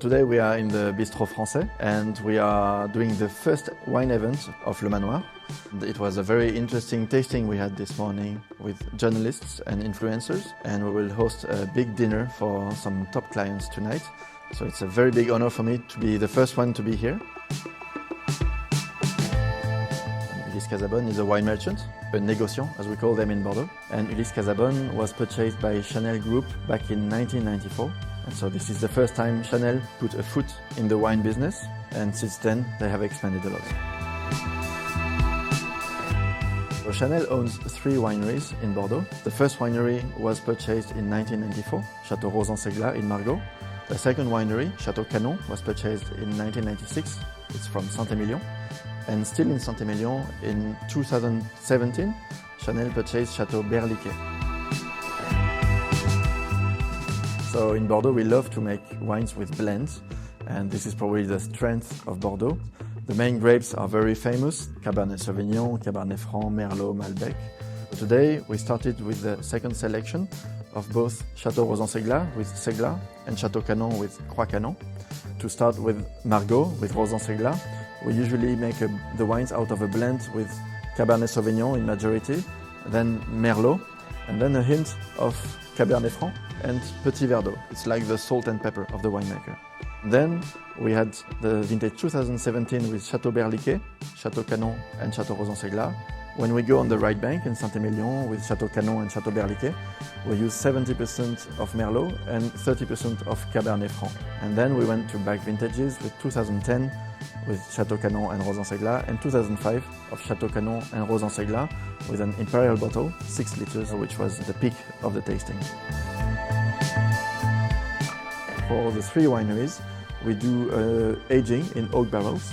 Today we are in the Bistrot Français and we are doing the first wine event of Le Manoir. It was a very interesting tasting we had this morning with journalists and influencers, and we will host a big dinner for some top clients tonight. So it's a very big honor for me to be the first one to be here. Ulysse Casabonne is a wine merchant, a négociant as we call them in Bordeaux. And Ulysse Casabonne was purchased by Chanel Group back in 1994. And so this is the first time Chanel put a foot in the wine business, and since then they have expanded a lot. So Chanel owns 3 wineries in Bordeaux. The first winery was purchased in 1994, Château Rauzan-Ségla in Margaux. The second winery, Château Canon, was purchased in 1996. It's from Saint-Émilion. And still in Saint-Émilion, in 2017, Chanel purchased Château Berliquet. So in Bordeaux, we love to make wines with blends, and this is probably the strength of Bordeaux. The main grapes are very famous: Cabernet Sauvignon, Cabernet Franc, Merlot, Malbec. Today, we started with the second selection of both Château Rauzan-Ségla with Ségla and Château Canon with Grand Cru Classé. To start with Margaux, with Rauzan-Ségla, we usually make the wines out of a blend with Cabernet Sauvignon in majority, then Merlot, and then a hint of Cabernet Franc and Petit Verdot. It's like the salt and pepper of the winemaker. Then we had the vintage 2017 with Château Berliquet, Château Canon and Château Rauzan-Ségla. When we go on the right bank in Saint-Émilion with Château Canon and Château Berliquet, we use 70% of Merlot and 30% of Cabernet Franc. And then we went to back vintages with 2010 with Château Canon and Rauzan-Ségla, and 2005 of Château Canon and Rauzan-Ségla with an imperial bottle, 6 liters, which was the peak of the tasting. For the 3 wineries, we do aging in oak barrels,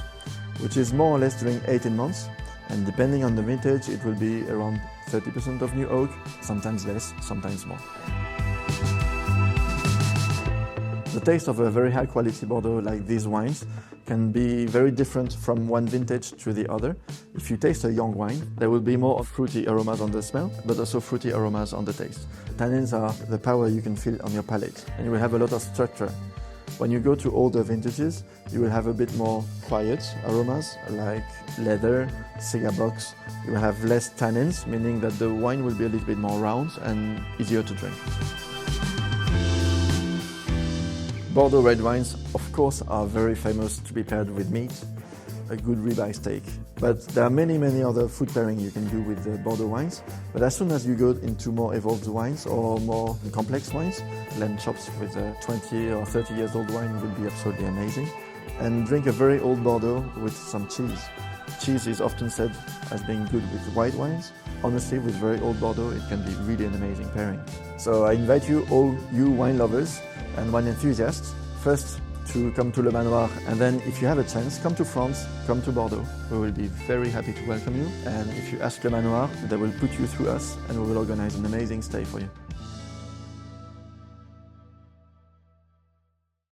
which is more or less during 18 months. And depending on the vintage, it will be around 30% of new oak, sometimes less, sometimes more. The taste of a very high quality Bordeaux like these wines can be very different from one vintage to the other. If you taste a young wine, there will be more of fruity aromas on the smell, but also fruity aromas on the taste. Tannins are the power you can feel on your palate, and you will have a lot of structure. When you go to older vintages, you will have a bit more quiet aromas like leather, cigar box. You will have less tannins, meaning that the wine will be a little bit more round and easier to drink. Bordeaux red wines, of course, are very famous to be paired with meat, a good ribeye steak. But there are many other food pairings you can do with the Bordeaux wines. But as soon as you go into more evolved wines or more complex wines, lamb chops with a 20 or 30 years old wine would be absolutely amazing. And drink a very old Bordeaux with some cheese. Cheese is often said as being good with white wines. Honestly, with very old Bordeaux, it can be really an amazing pairing. So I invite you, all you wine lovers and wine enthusiasts, first to come to Le Manoir, and then if you have a chance, come to France, come to Bordeaux. We will be very happy to welcome you, and if you ask Le Manoir, they will put you through us and we will organize an amazing stay for you.